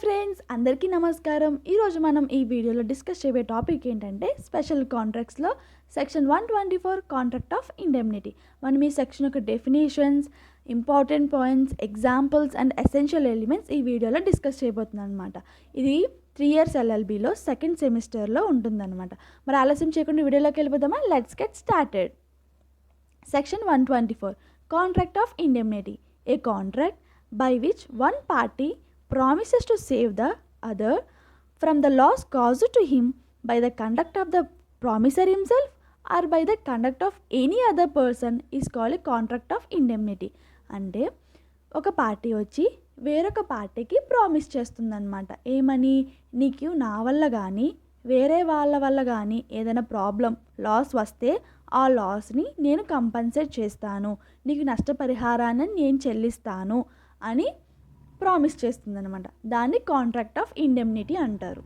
Friends, అందరికీ నమస్కారం. ఈరోజు మనం ఈ వీడియోలో డిస్కస్ చేయబోయే టాపిక్ ఏంటంటే స్పెషల్ కాంట్రాక్ట్స్లో సెక్షన్ 124 కాంట్రాక్ట్ ఆఫ్ ఇండెమ్నిటీ. మనం ఈ సెక్షన్ యొక్క definitions, important points, examples and essential elements ఈ వీడియోలో డిస్కస్ చేయబోతున్నాను అనమాట. ఇది 3 years LLBలో సెకండ్ సెమిస్టర్లో ఉంటుందన్నమాట. మరి ఆలస్యం చేయకుండా వీడియోలోకి వెళ్ళిపోదామా? Let's get started. Section 124 contract of indemnity. A contract by which one party promises to save the other from the loss caused to him by the conduct of the promisor himself or by the conduct of any other person is called a contract of indemnity. అంటే ఒక party వచ్చి వేరొక పార్టీకి promise చేస్తుందన్నమాట. ఏమని? నీకు నా వల్ల కానీ వేరే వాళ్ళ వల్ల కానీ ఏదైనా ప్రాబ్లం, లాస్ వస్తే ఆ లాస్ని నేను కంపన్సేట్ చేస్తాను, నీకు నష్టపరిహారాన్ని నేను చెల్లిస్తాను అని ప్రామిస్ చేస్తుందన్నమాట. దాన్ని కాంట్రాక్ట్ ఆఫ్ ఇండెమ్నిటీ అంటారు.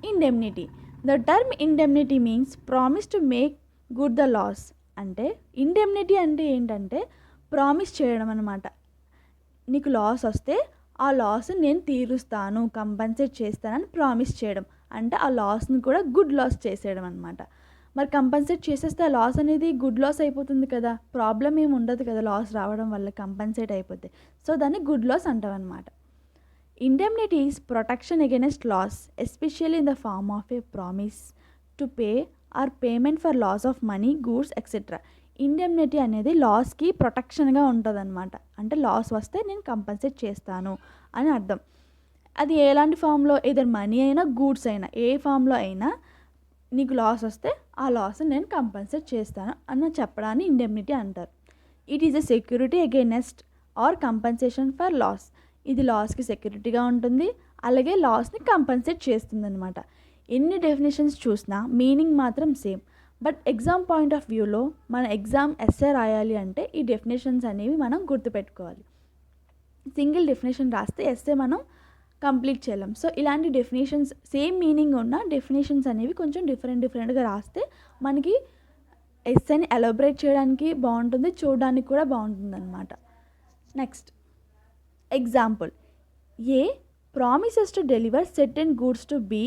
Indemnity. The term indemnity means promise to make good the loss. అంటే ఇండెమ్నిటీ అంటే ఏంటంటే ప్రామిస్ చేయడం అనమాట. నీకు లాస్ వస్తే ఆ లాస్ నేను తీరుస్తాను, కంపన్సేట్ చేస్తానని ప్రామిస్ చేయడం. అంటే ఆ లాస్ని కూడా గుడ్ లాస్ చేసేయడం అనమాట. మరి కంపన్సేట్ చేసేస్తే ఆ లాస్ అనేది గుడ్ లాస్ అయిపోతుంది కదా, ప్రాబ్లం ఏమి ఉండదు కదా లాస్ రావడం వల్ల, కంపన్సేట్ అయిపోతే. సో దాన్ని గుడ్ లాస్ అంటాం అనమాట. Indemnity is protection against loss, especially in the form of a promise to pay or payment for loss of money, goods etcetera. Indemnity అనేది లాస్కి ప్రొటెక్షన్గా ఉంటుంది అనమాట. అంటే లాస్ వస్తే నేను కంపన్సేట్ చేస్తాను అని అర్థం. అది ఎలాంటి ఫామ్లో, ఏదైనా మనీ అయినా గూడ్స్ అయినా, ఏ ఫామ్లో అయినా నీకు లాస్ వస్తే ఆ లాస్ నేను కంపన్సేట్ చేస్తాను అన్న చెప్పడాన్ని ఇండెమ్నిటీ అంటారు. It is a security against or compensation for loss. ఇది లాస్కి సెక్యూరిటీగా ఉంటుంది, అలాగే లాస్ని కంపన్సేట్ చేస్తుంది అనమాట. ఎన్ని డెఫినేషన్స్ చూసినా మీనింగ్ మాత్రం same. But exam point of వ్యూలో మన ఎగ్జామ్ ఎస్సే రాయాలి అంటే ఈ డెఫినేషన్స్ అనేవి మనం గుర్తుపెట్టుకోవాలి. సింగిల్ డెఫినేషన్ రాస్తే ఎస్సే మనం కంప్లీట్ చేయలేం. సో ఇలాంటి డెఫినేషన్స్, సేమ్ మీనింగ్ ఉన్న డెఫినేషన్స్ అనేవి కొంచెం డిఫరెంట్గా రాస్తే మనకి ఎస్సేని ఎలాబరేట్ చేయడానికి బాగుంటుంది, చూడడానికి కూడా బాగుంటుంది అనమాట. Next example. A promises to deliver certain goods to B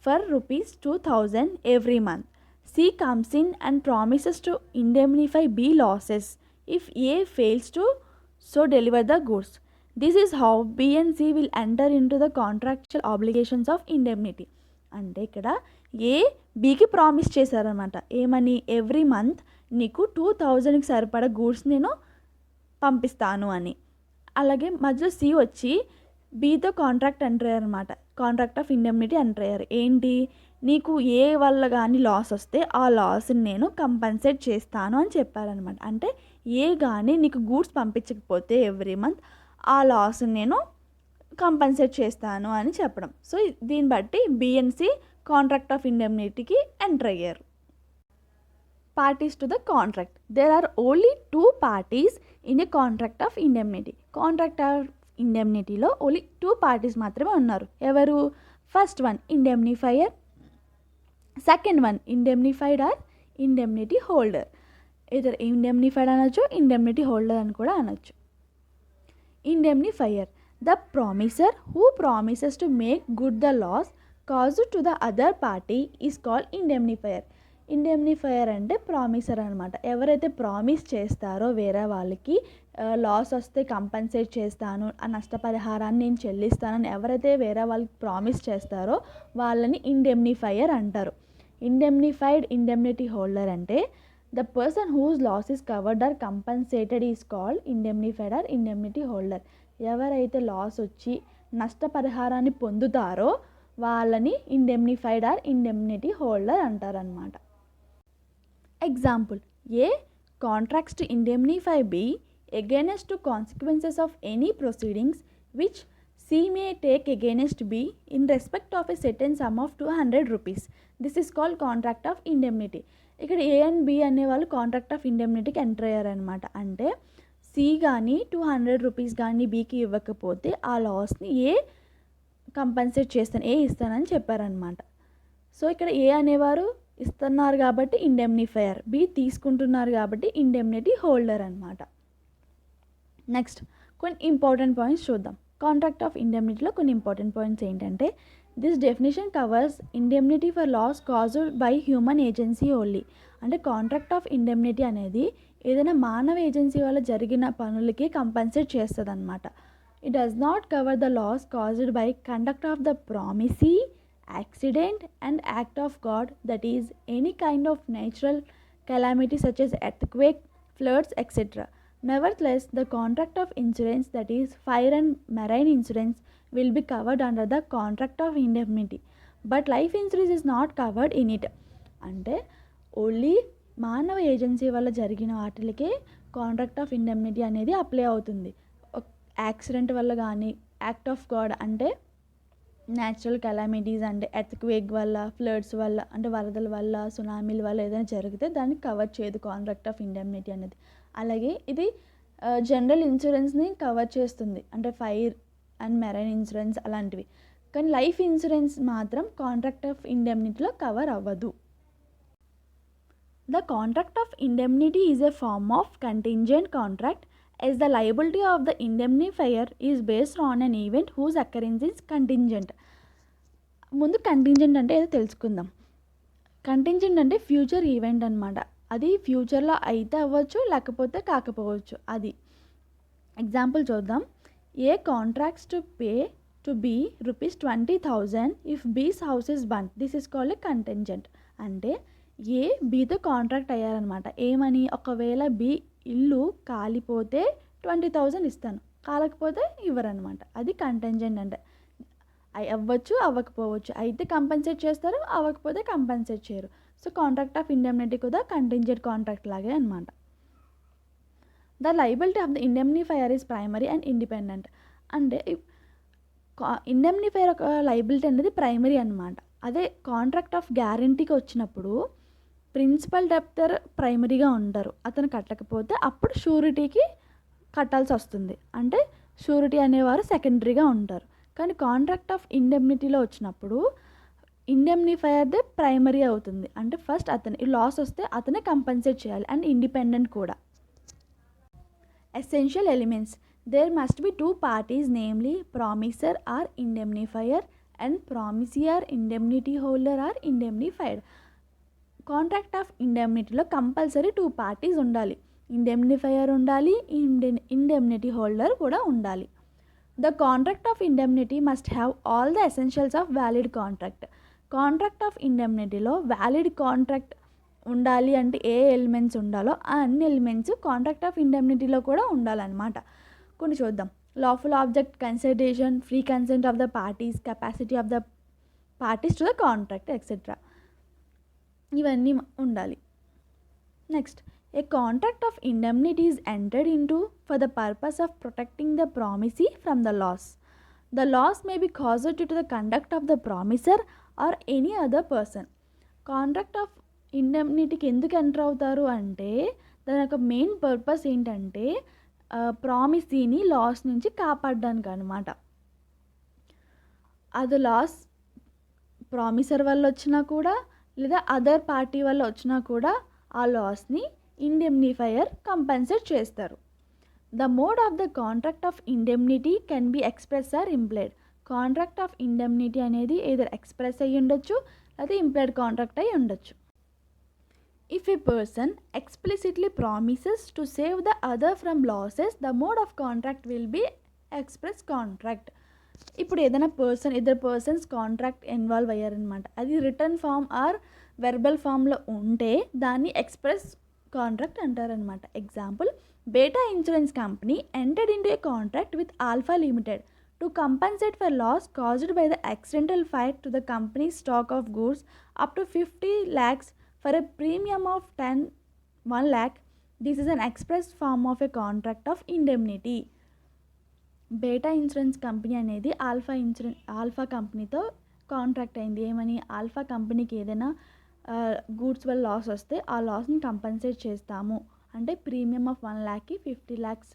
for ₹2000 every month. C comes in and promises to indemnify B losses if A fails to so deliver the goods. This is how B and C will enter into the contractual obligations of indemnity. అంటే ఇక్కడ ఏ బికి promise చేశారనమాట. ఏమని? Every month నీకు 2000కి సరిపడా goods నేను పంపిస్తాను అని. అలాగే మధ్యలో సి వచ్చి బితో కాంట్రాక్ట్ ఎంటర్ అయ్యారు అనమాట. కాంట్రాక్ట్ ఆఫ్ ఇండెమ్నిటీ ఎంటర్ అయ్యారు. ఏంటి? నీకు ఏ వల్ల కానీ లాస్ వస్తే ఆ లాస్ని నేను కంపన్సేట్ చేస్తాను అని చెప్పారనమాట. అంటే ఏ కానీ నీకు గూడ్స్ పంపించకపోతే ఎవ్రీ మంత్ ఆ లాస్ని నేను కంపన్సేట్ చేస్తాను అని చెప్పడం. సో దీన్ని బట్టి బిఎన్సి కాంట్రాక్ట్ ఆఫ్ ఇండెమ్నిటీకి ఎంటర్ అయ్యారు. Parties to the contract. There are only 2 parties in a contract of indemnity. Contract of ఇండెమ్నిటీలో ఓన్లీ 2 parties మాత్రమే ఉన్నారు. ఎవరు? First one indemnifier, second one indemnified or indemnity holder. ఇద్దరు indemnified అనొచ్చు, indemnity holder అని కూడా అనొచ్చు. Indemnifier. The promisor who promises to make good the loss caused to the other party is called indemnifier. ఇండెమ్నిఫైయర్ అంటే promissory అనమాట. ఎవరైతే promise చేస్తారో వేరే వాళ్ళకి లాస్ వస్తే కంపన్సేట్ చేస్తాను, ఆ నష్టపరిహారాన్ని నేను చెల్లిస్తానని ఎవరైతే వేరే వాళ్ళకి ప్రామిస్ చేస్తారో వాళ్ళని ఇండెమ్నిఫైయర్ అంటారు. ఇండెమ్నిఫైడ్ ఇండెమ్నిటీ హోల్డర్ అంటే the person whose loss is covered or compensated is called indemnified or indemnity holder. ఎవరైతే లాస్ వచ్చి నష్టపరిహారాన్ని పొందుతారో వాళ్ళని ఇండెమ్నిఫైడ్ ఆర్ ఇండెమ్నిటీ హోల్డర్ అంటారనమాట. Example. A contracts to indemnify B against to consequences of any proceedings which C may take against B in respect of a certain sum of ₹200. This is called contract of indemnity. ఇక్కడ A and B అనే వాళ్ళు contract of ఇండెమ్నిటీకి enter అయ్యారనమాట. అంటే C కానీ ₹200 కానీ బికి ఇవ్వకపోతే ఆ లాస్ని ఏ compensate చేస్తాను, ఏ ఇస్తానని చెప్పారనమాట. సో ఇక్కడ ఏ అనేవారు ఇస్తున్నారు కాబట్టి ఇండెమ్నిఫైయర్, బి తీసుకుంటున్నారు కాబట్టి ఇండెమ్నిటీ హోల్డర్ అనమాట. నెక్స్ట్ కొన్ని ఇంపార్టెంట్ పాయింట్స్ చూద్దాం. కాంట్రాక్ట్ ఆఫ్ ఇండెమ్నిటీలో కొన్ని ఇంపార్టెంట్ పాయింట్స్ ఏంటంటే, this definition covers indemnity for loss caused by human agency only. అంటే కాంట్రాక్ట్ ఆఫ్ ఇండెమ్నిటీ అనేది ఏదైనా మానవ ఏజెన్సీ వల్ల జరిగిన పనులకి కంపన్సేట్ చేస్తుంది అనమాట. It does not cover the loss caused by conduct of the promisee, accident and act of God, that is any kind of natural calamity such as earthquake, floods, etc. Nevertheless, the contract of insurance, that is fire and marine insurance, will be covered under the contract of indemnity, but life insurance is not covered in it. అంటే only మానవ agency వల్ల జరిగిన వాటికే contract of indemnity అనేది apply అవుతుంది. Accident వల్ల కానీ, act of God అంటే న్యాచురల్ కెలామిటీస్ అంటే ఎర్త్క్వేక్ వల్ల, ఫ్లడ్స్ వల్ల అంటే వరదల వల్ల, సునామీల వల్ల ఏదైనా జరిగితే దాన్ని కవర్ చేయదు కాంట్రాక్ట్ ఆఫ్ ఇండెమ్నిటీ అనేది. అలాగే ఇది జనరల్ ఇన్సూరెన్స్ని కవర్ చేస్తుంది, అంటే ఫైర్ అండ్ మెరైన్ ఇన్సూరెన్స్ అలాంటివి. కానీ లైఫ్ ఇన్సూరెన్స్ మాత్రం కాంట్రాక్ట్ ఆఫ్ ఇండెమ్నిటీలో కవర్ అవ్వదు. The contract of indemnity is a form of contingent contract as the liability of the indemnifier is based on an event whose occurrence is contingent. ముందు contingent అంటే ఏదో తెలుసుకుందాం. Contingent అంటే future event అనమాట. అది ఫ్యూచర్లో అయితే అవ్వచ్చు, లేకపోతే కాకపోవచ్చు. అది ఎగ్జాంపుల్ చూద్దాం. A contracts to pay to B ₹20,000 if B's house is burn, this is called a contingent. అంటే ఏ బీతో కాంట్రాక్ట్ అయ్యారనమాట. ఏమని, ఒకవేళ బి ఇల్లు కాలిపోతే 20,000 ఇస్తాను, కాలకపోతే ఇవ్వరనమాట. అది కంటింజెంట్ అంటే అవ్వచ్చు, అవ్వకపోవచ్చు. అయితే కంపెన్సేట్ చేస్తారు, అవ్వకపోతే కంపెన్సేట్ చేయరు. సో కాంట్రాక్ట్ ఆఫ్ ఇండెమ్నిటీ కూడా కంటింజెంట్ కాంట్రాక్ట్ లాగే అనమాట. The liability of the indemnifier is primary and independent. అంటే ఇండెమ్నిఫైయర్ ఒక లయబిలిటీ అనేది ప్రైమరీ అనమాట. అదే కాంట్రాక్ట్ ఆఫ్ గ్యారంటీకి వచ్చినప్పుడు ప్రిన్సిపల్ డెప్టర్ ప్రైమరీగా ఉంటారు. అతను కట్టకపోతే అప్పుడు షూరిటీకి కట్టాల్సి వస్తుంది. అంటే షూరిటీ అనేవారు సెకండరీగా ఉంటారు. కానీ కాంట్రాక్ట్ ఆఫ్ ఇండెమ్నిటీలో వచ్చినప్పుడు ఇండెమ్నిఫైయర్దే ప్రైమరీ అవుతుంది. అంటే ఫస్ట్ అతని లాస్ వస్తే అతనే కంపెన్సేట్ చేయాలి, అండ్ ఇండిపెండెంట్ కూడా. Essential elements, there must be 2 parties, namely promisor or indemnifier and promisee, indemnity holder or indemnified. Contract of ఇండెమ్నిటీలో కంపల్సరీ 2 parties ఉండాలి. ఇండెమ్నిఫైయర్ ఉండాలి, ఇండెమ్నిటీ హోల్డర్ కూడా ఉండాలి. The contract of indemnity must have all the essentials of valid contract. Contract of ఇండెమ్నిటీలో valid contract ఉండాలి అంటే ఏ elements ఉండాలో ఆ అన్ని ఎలిమెంట్స్ కాంట్రాక్ట్ ఆఫ్ ఇండెమ్నిటీలో కూడా ఉండాలన్నమాట. కొన్ని చూద్దాం. Lawful object consideration, free consent of the parties, capacity of the parties to the contract etcetera, ఇవన్నీ ఉండాలి. Next, A contract of indemnity is entered into for the purpose of protecting the promisee from the loss. The loss may be caused to the conduct of the promisor or any other person. Contract of ఇండెమ్నిటీకి ఎందుకు enter అవుతారు అంటే దాని యొక్క main purpose ఏంటంటే ప్రామిసీని loss నుంచి కాపాడడానికి అనమాట. అది లాస్ ప్రామిసర్ వల్ల వచ్చినా కూడా లేదా అదర్ పార్టీ వల్ల వచ్చినా కూడా ఆ లాస్ని ఇండెమ్నిఫైయర్ కంపెన్సేట్ చేస్తారు. The mode of the contract of indemnity can be express or implied. Contract of indemnity అనేది ఏదర్ ఎక్స్ప్రెస్ అయ్యి ఉండొచ్చు లేదా ఇంప్లైడ్ కాంట్రాక్ట్ అయ్యి ఉండొచ్చు. If a person explicitly promises to save the other from losses, the mode of contract will be express contract. ఇప్పుడు ఏదైనా ఇద్దరు persons contract involve అయ్యారనమాట. అది రిటర్న్ ఫామ్ ఆర్ వెర్బల్ ఫామ్లో ఉంటే దాన్ని ఎక్స్ప్రెస్ కాంట్రాక్ట్ అంటారనమాట. Example, Beta insurance company entered into a contract with Alpha limited to compensate for loss caused by the accidental fire to the company stock of goods up to 50 lakhs for a premium of 1 lakh. This is an express form of a contract of indemnity. Beta insurance company అనేది alpha కంపెనీతో contract అయింది. ఏమని, alpha కంపెనీకి ఏదైనా goods వల్ల loss వస్తే ఆ లాస్ని compensate చేస్తాము అంటే ప్రీమియం ఆఫ్ 1 lakhకి 50 lakhs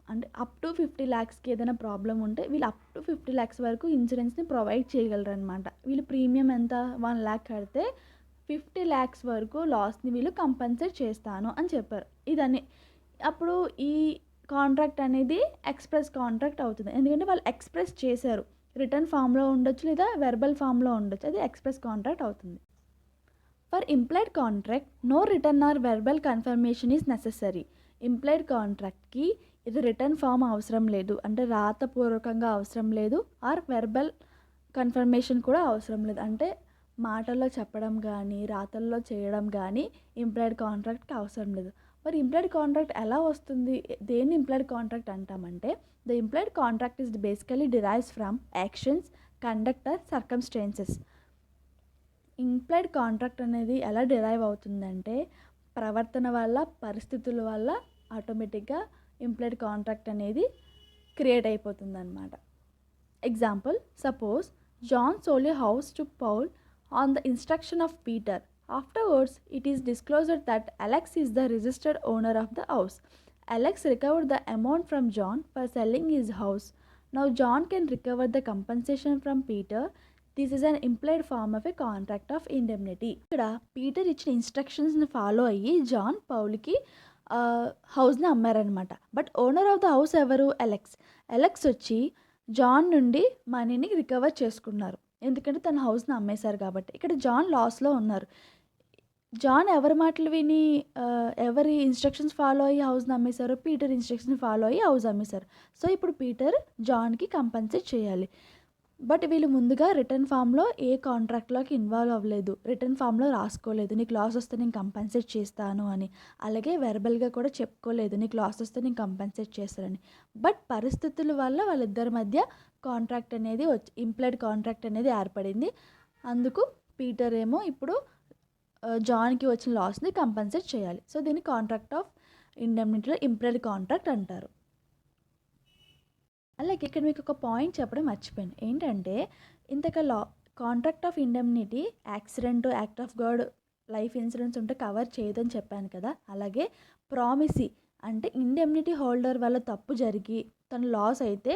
అంటే అప్ టు 50 lakhsకి ఏదైనా ప్రాబ్లం ఉంటే వీళ్ళు అప్ టు 50 lakhs వరకు ఇన్సూరెన్స్ని ప్రొవైడ్ చేయగలరు అనమాట. వీళ్ళు ప్రీమియం ఎంత 1 lakh కడితే 50 lakhs వరకు లాస్ని వీళ్ళు కంపన్సేట్ చేస్తాను అని చెప్పారు. ఇదని అప్పుడు ఈ కాంట్రాక్ట్ అనేది ఎక్స్‌ప్రెస్ కాంట్రాక్ట్ అవుతుంది. ఎందుకంటే వాళ్ళు ఎక్స్‌ప్రెస్ చేశారు. రిటన్ ఫార్మ్‌లో ఉండొచ్చు లేదా వెర్బల్ ఫార్మ్‌లో ఉండొచ్చు. అది ఎక్స్‌ప్రెస్ కాంట్రాక్ట్ అవుతుంది. For implied contract no written or verbal confirmation is necessary. Implied కాంట్రాక్ట్‌కి ఇది రిటర్న్ ఫార్మ్ అవసరం లేదు. అంటే రాతపూర్వకంగా అవసరం లేదు. ఆర్ వెర్బల్ కన్ఫర్మేషన్ కూడా అవసరం లేదు. అంటే మాటల్లో చెప్పడం కానీ రాతల్లో చేయడం కానీ ఇంప్లాయిడ్ కాంట్రాక్ట్కి అవసరం లేదు. మరి ఇంప్లాయిడ్ కాంట్రాక్ట్ ఎలా వస్తుంది? దేన్ని ఇంప్లాయిడ్ కాంట్రాక్ట్ అంటామంటే the implied contract is basically derives from actions, conduct or circumstances. Implied contract అనేది ఎలా డిరైవ్ అవుతుందంటే ప్రవర్తన వల్ల, పరిస్థితుల వల్ల ఆటోమేటిక్గా ఇంప్లాయిడ్ కాంట్రాక్ట్ అనేది క్రియేట్ అయిపోతుందన్నమాట. Example, suppose John sold a house to Paul on the instruction of Peter. Afterwards, it is disclosed that Alex is the registered owner of the house. Alex recovered the amount from John for selling his house. Now John can recover the compensation from Peter. This is an implied form of a contract of indemnity. ఇక్కడ Peter ఇచ్చిన ఇన్స్ట్రక్షన్స్ని follow అయ్యి John పౌల్కి హౌస్ని అమ్మారనమాట. But owner of the house ఎవరు? Alex వచ్చి John నుండి మనీని రికవర్ చేసుకున్నారు. ఎందుకంటే తన హౌస్ని అమ్మేశారు కాబట్టి. ఇక్కడ జాన్ లాస్లో ఉన్నారు. జాన్ ఎవరి మాటలు విని ఎవరి ఇన్స్ట్రక్షన్స్ ఫాలో అయ్యి హౌస్ని అమ్మేశారు? పీటర్ ఇన్స్ట్రక్షన్స్ ఫాలో అయ్యి హౌస్ అమ్మేశారు. సో ఇప్పుడు పీటర్ జాన్కి కంపెన్సేట్ చేయాలి. బట్ వీళ్ళు ముందుగా రిటర్న్ ఫామ్లో ఏ కాంట్రాక్ట్లోకి ఇన్వాల్వ్ అవ్వలేదు. రిటర్న్ ఫామ్లో రాసుకోలేదు నీకు లాస్ వస్తే నేను కంపెన్సేట్ చేస్తాను అని. అలాగే వెర్బల్గా కూడా చెప్పుకోలేదు నీకు లాస్ వస్తే నేను కంపెన్సేట్ చేస్తానని. బట్ పరిస్థితుల వల్ల వాళ్ళిద్దరి మధ్య కాంట్రాక్ట్ అనేది ఇంప్లాయిడ్ కాంట్రాక్ట్ అనేది ఏర్పడింది. అందుకు పీటర్ ఏమో ఇప్పుడు జాన్కి వచ్చిన లాస్ని కంపెన్సేట్ చేయాలి. సో దీన్ని కాంట్రాక్ట్ ఆఫ్ ఇండెమ్నిటీలో ఇంప్లాయిడ్ కాంట్రాక్ట్ అంటారు. అలాగే ఇక్కడ మీకు ఒక పాయింట్ చెప్పడం మర్చిపోయాను. ఏంటంటే ఇంతక contract of indemnity accident, act of God, life insurance ఉంటే కవర్ చేయదని చెప్పాను కదా. అలాగే ప్రామిసీ అంటే ఇండెమ్నిటీ హోల్డర్ వల్ల తప్పు జరిగి తను లాస్ అయితే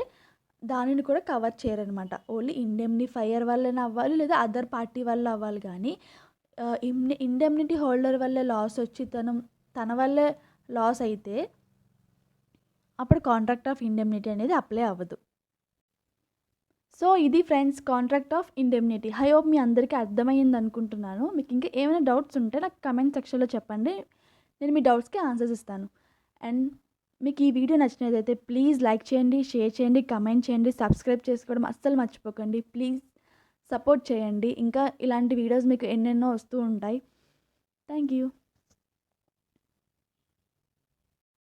దానిని కూడా కవర్ చేయరనమాట. ఓన్లీ ఇండెమ్నిఫైయర్ వల్లనే అవ్వాలి లేదా అదర్ పార్టీ వల్ల అవ్వాలి. కానీ ఇండెమ్నిటీ హోల్డర్ వల్ల లాస్ వచ్చి తన వల్లే లాస్ అయితే అప్పుడు కాంట్రాక్ట్ ఆఫ్ ఇండెమ్నిటీ అనేది అప్లై అవ్వదు. సో ఇది friends contract of indemnity. I hope మీ అందరికీ అర్థమైంది అనుకుంటున్నాను. మీకు ఇంకా ఏమైనా డౌట్స్ ఉంటే నాకు కమెంట్ సెక్షన్లో చెప్పండి. నేను మీ డౌట్స్కి ఆన్సర్స్ ఇస్తాను. అండ్ మీకు ఈ వీడియో నచ్చినట్లయితే ప్లీజ్ లైక్ చేయండి, షేర్ చేయండి, కమెంట్ చేయండి, సబ్స్క్రైబ్ చేసుకోవడం అస్సలు మర్చిపోకండి. ప్లీజ్ సపోర్ట్ చేయండి. ఇంకా ఇలాంటి వీడియోస్ మీకు ఎన్నెన్నో వస్తూ ఉంటాయి. Thank you.